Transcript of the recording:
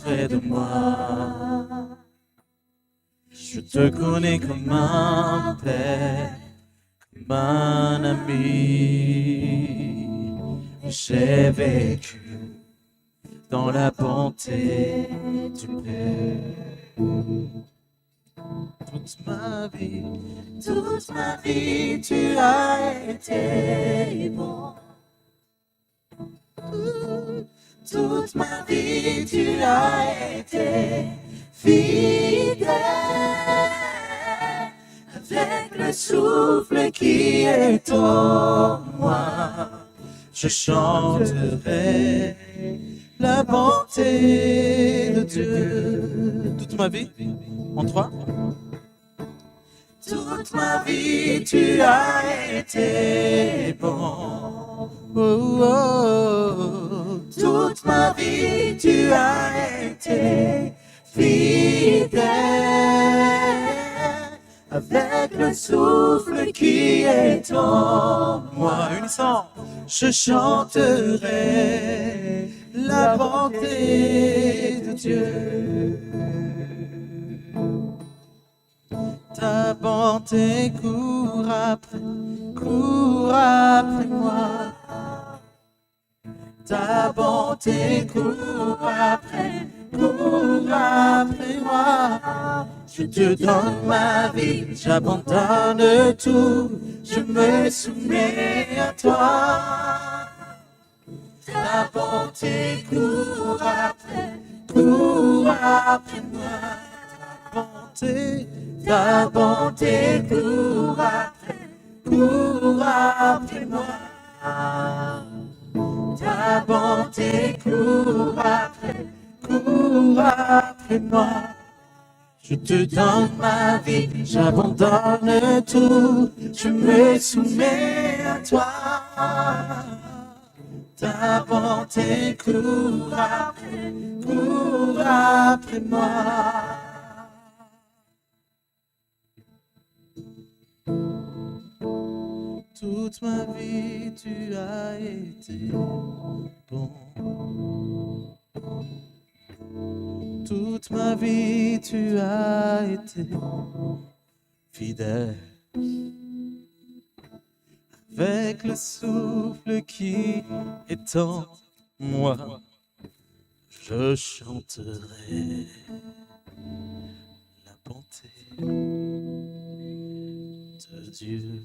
près de moi. Je te connais comme un père, comme un ami. J'ai vécu dans la bonté du Père. Toute ma vie, tu as été bon. Toute ma vie, tu as été fidèle. Avec le souffle qui est en moi, je chanterai la bonté de Dieu. Toute ma vie, en trois. Toute ma vie, tu as été bon. Oh, oh, oh. Toute ma vie, tu as été fidèle. Avec le souffle qui est en moi, unissant, je chanterai la bonté de Dieu. Ta bonté court après moi. Ta bonté court après moi. Je te donne ma vie, j'abandonne tout, je me soumets à toi. Ta bonté court après moi. Ta bonté court après moi. Ta bonté court après moi. Je te donne ma vie, j'abandonne tout, je me soumets à toi. Ta bonté court après moi. Toute ma vie, tu as été bon. Toute ma vie, tu as été fidèle. Avec le souffle qui est en moi, je chanterai la bonté de Dieu.